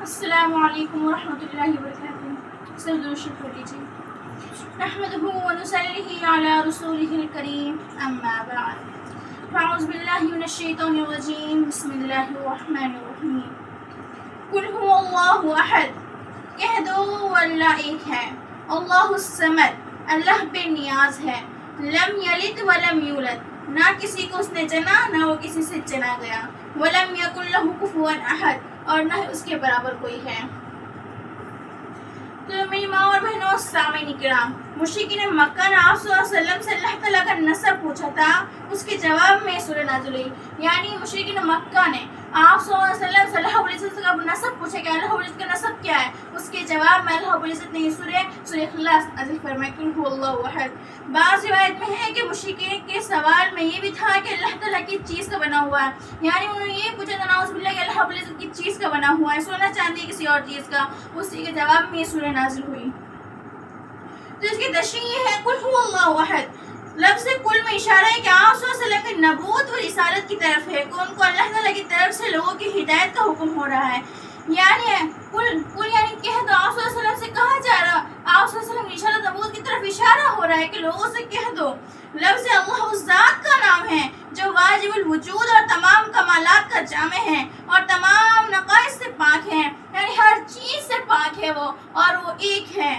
السلام علیکم ورحمۃ اللہ وبرکاتہ۔ سر درود شریف پڑھ لیجیے۔ نحمدہ ونصلی علی رسولہ الکریم، اما بعد، فاعوذ باللہ من الشیطان الرجیم، بسم اللہ الرحمن الرحیم۔ قل هو اللہ احد، کہہ دو وہ اللہ ایک ہے، اللہ الصمد، اللہ بے نیاز ہے، لم یلد ولم یولد، نہ کسی کو اس نے چنا نہ وہ کسی سے چنا گیا، ولم یکن لہ کفوا احد، اور نہ اس کے برابر کوئی ہے۔ تو میری ماں اور بہنوں، سامعین کرام، مشرکین مکہ نے آپ صلی اللہ علیہ وسلم سے اللہ تعالیٰ کا نسب پوچھا تھا، اس کے جواب میں سورہ نازل ہوئی۔ یعنی مشرکین مکہ نے آپ صلی اللہ علیہ وسلم سے اللہ رب العزت کا نسب پوچھا کہ اللہ رب العزت کا نسب کیا ہے، اس کے جواب میں اللہ رب العزت نے یہ سورہ اخلاص نازل فرمائی، قل هو اللہ احد۔ بعض روایت میں ہے کہ مشرکین کے سوال میں یہ بھی تھا کہ اللہ تعالیٰ کی چیز کا بنا ہوا ہے، یعنی انہوں نے یہ پوچھا تھا نعوذ باللہ کہ اللہ رب العزت کی چیز کا بنا ہوا ہے، سونا چاندی کسی اور چیز کا، اسی کے جواب میں یہ سورہ نازل ہوئی۔ تو اس کی تشریح یہ ہے، قل هو اللہ احد، لفظ کل میں اشارہ ہے کہ آپ صلی اللہ علیہ وسلم کی نبوت اور رسالت کی طرف ہے، کہ ان کو اللہ تعالیٰ کی طرف سے لوگوں کی ہدایت کا حکم ہو رہا ہے۔ یعنی کل یعنی کہہ دو، آپ صلی اللہ علیہ وسلم سے کہا جا رہا، آپ صلی اللہ علیہ وسلم کی رسالت نبوت کی طرف اشارہ ہو رہا ہے کہ لوگوں سے کہہ دو۔ لفظ اللہ اس ذات کا نام ہے جو واجب الوجود اور تمام کمالات کا جامع ہے اور تمام نقائص سے پاک ہے، یعنی ہر چیز سے پاک ہے وہ، اور وہ ایک ہے۔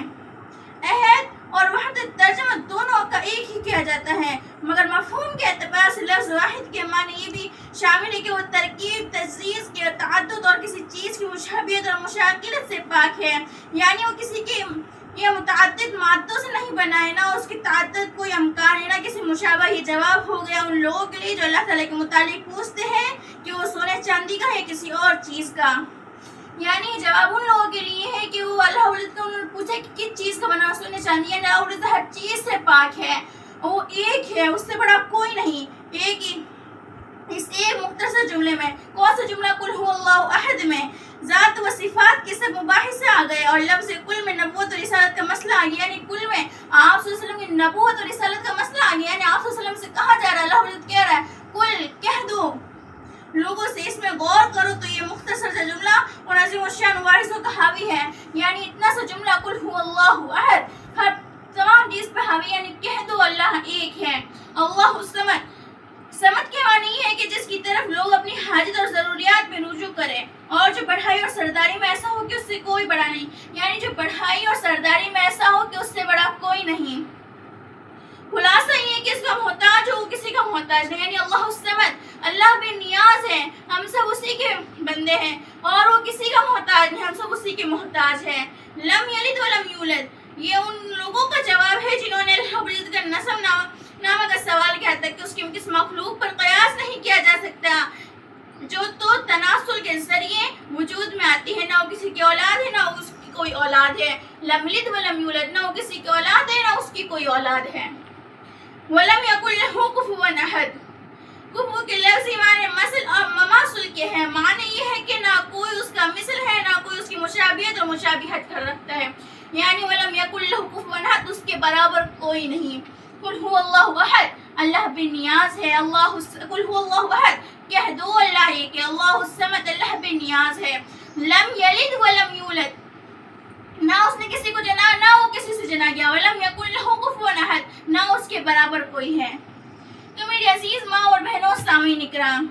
احد اور وحدت ترجمہ دونوں کا ایک ہی کیا جاتا ہے، مگر مفہوم کے اعتبار سے لفظ واحد کے معنی یہ بھی شامل ہے کہ وہ ترکیب، تجزیز کے تعدد اور کسی چیز کی مشابہت اور مشاکلت سے پاک ہے، یعنی وہ کسی کے یہ متعدد مادوں سے نہیں بنا ہے، نہ اس کی تعدد کوئی امکان ہے، نہ کسی مشابہ۔ یہ جواب ہو گیا ان لوگوں کے لیے جو اللہ تعالیٰ کے متعلق پوچھتے ہیں کہ وہ سونے چاندی کا ہے کسی اور چیز کا۔ یعنی جواب ان لوگوں کے لیے ہے کہ وہ اللہ عزت کو انہوں نے پوچھا کہ کس چیز کا بنا سونے چاندی ہے، اللہ عزت ہر چیز سے پاک ہے، وہ ایک ہے، اس سے بڑا کوئی نہیں، ایک ہی۔ اس ایک مختصر جملے میں، کون سا جملہ قل هو اللہ احد میں ذات و صفات کے سب مباحثے آ گئے، اور لفظ کل میں نبوت اور رسالت کا مسئلہ آ گیا، یعنی کل میں آپ صلی اللہ علیہ وسلم کی نبوت اور رسالت کا مسئلہ آ گیا، یعنی آپ صلی اللہ علیہ وسلم سے کہا جا رہا ہے، اللہ عزت کہہ رہا ہے کل، کہہ دو لوگوں سے، اس میں غور کرو تو یہ مختصر سا جملہ اور عظیم الشان مباحثوں کا حاوی ہے، یعنی اتنا سا جملہ قل هو اللہ احد ہر تمام چیز پہ حاوی، یعنی کہہ دو اللہ ایک ہے۔ اللہ الصمد، سمت کے معنی یہ ہے کہ جس کی طرف لوگ اپنی حاجت اور ضروریات میں رجوع کریں، اور جو بڑھائی اور سرداری میں ایسا ہو کہ اس سے کوئی بڑا نہیں، یعنی جو بڑھائی اور سرداری میں ایسا ہو کہ اس سے بڑا کوئی نہیں۔ خلاصہ یہ ہے کہ اس کا محتاج ہو، کسی کا محتاج نہیں، یعنی اللہ الصمد، اللہ بے نیاز ہے، ہم سب اسی کے بندے ہیں، اور وہ کسی کا محتاج نہیں، ہم سب اسی کے محتاج ہیں۔ لم یلد ولم یولد، یہ ان لوگوں کا جواب ہے جنہوں نے اللہ رب العزت کا نسب نامہ کا سوال کیا تھا کہ اس کی کس مخلوق پر قیاس نہیں کیا جا سکتا، جو تو تناسل کے ذریعے وجود میں آتی ہے، نہ وہ کسی کی اولاد ہے نہ اس کی کوئی اولاد ہے۔ لم یلد ولم یولد، نہ وہ کسی کی اولاد ہے نہ اس کی کوئی اولاد ہے۔ ولم یکن لہ کفوا احد، کفو کے لفظی معنی مثل اور مماثل کے ہیں، معنی یہ ہے کہ نہ کوئی اس کا مثل ہے نہ کوئی اس کی مشابہت اور مشابہت کر رکھتا ہے، یعنی ولم یکن لہ کفوا احد، اس کے برابر کوئی نہیں۔ قل هو اللہ احد، اللہ بے نیاز ہے، قل هو اللہ احد، کہہ دو اللہ ہے کہ اللہ الصمد، اللہ بے نیاز ہے، لم یلد ولم یولد، نہ اس نے کسی کو جنا نہ وہ کسی سے جنا گیا، ولم یکن لہ کفوا احد، نہ اس کے برابر کوئی ہے۔ تو میری عزیز ماں اور بہنوں، سامعین کرام،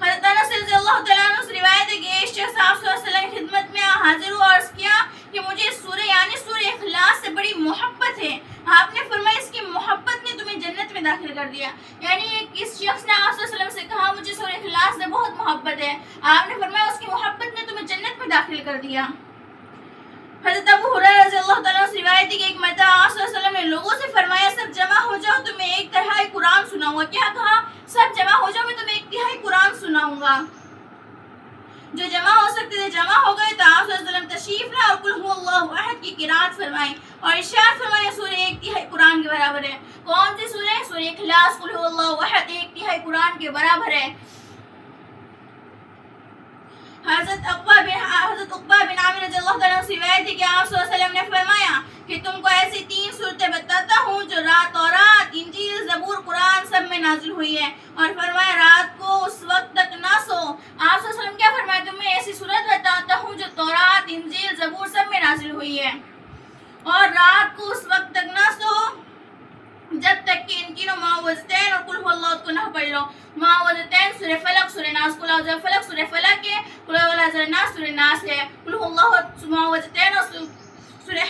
حضرت انس رضی اللہ تعالیٰ عنہ سے روایت ہے کہ ایک شخص آپ صلی اللہ علیہ وسلم کی خدمت میں حاضر ہوا اور عرض کیا کہ مجھے سورہ یعنی سورہ اخلاص سے بڑی محبت ہے۔ آپ نے فرمایا اس کی محبت نے تمہیں جنت میں داخل کر دیا، یعنی اس شخص نے آپ صلی اللہ علیہ وسلم سے کہا مجھے سورہ اخلاص سے بہت محبت ہے، آپ نے فرمایا اس کی محبت نے تمہیں جنت میں داخل کر دیا۔ حضرت ابو ہریرہ رضی اللہ تعالیٰ عنہ سے روایت ہے کہ ایک مرتبہ آپ صلی اللہ علیہ وسلم نے لوگوں سے فرمایا سب جمع ہو جاؤ تو میں 1/3 قرآن سناؤں گا۔ کیا کہا؟ سب جمع ہو جاؤ میں تمہیں 1/3 قرآن سناؤں گا۔ جو جمع ہو سکتے تھے جمع ہو گئے تو آپ صلی اللہ علیہ وسلم تشریف لائے اور قل هو اللہ احد کی قرات فرمائی اور ارشاد فرمایا سورہ 1/3 قرآن کے برابر ہے۔ کون سی سورہ؟ سورہ اخلاص، قل هو اللہ احد 1/3 قرآن کے برابر ہے۔ حضرت عقبہ بن عامر رضی اللہ تعالیٰ عنہ سے روایت ہے کہ آپ صلی اللہ علیہ وسلم نے فرمایا کہ تم کو ایسی 3 صورتیں بتاتا ہوں جو تورات، انجیل، زبور، قرآن سب میں نازل ہوئی ہے، اور فرمایا رات کو اس وقت تک نہ سو۔ آپ صلی اللہ علیہ وسلم کیا فرمایا؟ تمہیں ایسی صورت بتاتا زبور سب میں نازل ہوئی ہے. اور رات کو اس وقت تک نہ سو جب تک کہ ان کی معوذتین اور قل هو اللہ کو نہ پڑھ لو. معوذتین سورہ فلق سورہ ناس، قل اعوذ فلق سورہ فلق ہے، قل اعوذ ناس سورہ ناس ہے. قل هو اللہ معوذتین اور سورہ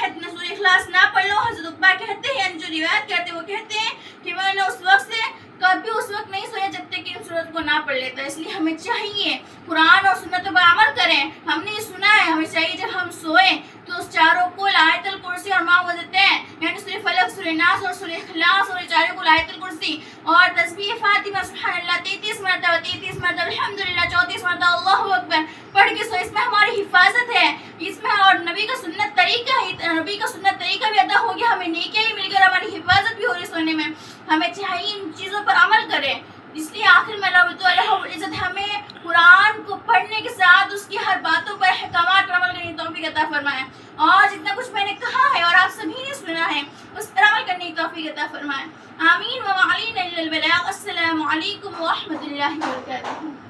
اخلاص نہ پڑھ لو. حضرت عقبہ کہتے ہیں، جو روایت کرتے وہ کہتے ہیں کہ میں نے اس وقت سے کبھی اس وقت نہیں سویا جب تک کہ ان صورت کو نہ پڑھ لیتا. اس لیے ہمیں چاہیے قرآن اور سنتوں پر عمل کریں. ہم نے سنا ہے، ہمیں چاہیے جب ہم سوئیں تو اس چاروں کو آیت الکرسی اور معوذتین یعنی سورہ فلق سورہ ناس اور سورہ اخلاص اور چاروں کو آیت الکرسی اور تسبیح فاطمہ سبحان اللہ 33 مرتبہ 33 مرتبہ الحمدللہ 34 مرتبہ اللہ اکبر پڑھ کے سو. اس میں ہماری حفاظت ہے، اس میں اور نبی کا سنت طریقہ بھی ادا ہو گیا، ہمیں نیکیاں بھی مل کر ہماری حفاظت بھی ہو رہی سونے میں. ہمیں چاہیے ان چیزوں پر عمل کریں. اس لیے آخر میں اللہ رب العزت ہمیں قرآن کو پڑھنے کے ساتھ اس کی ہر باتوں پر احکامات پر عمل کرنے کی توفیق عطا فرمائے. اور جتنا کچھ میں نے کہا ہے اور آپ سبھی نے سنا ہے اس پر عمل کرنے کی توفیق عطا فرمائے. آمین. وما علینا الا البلاغ. السلام علیکم ورحمۃ اللہ وبرکاتہ.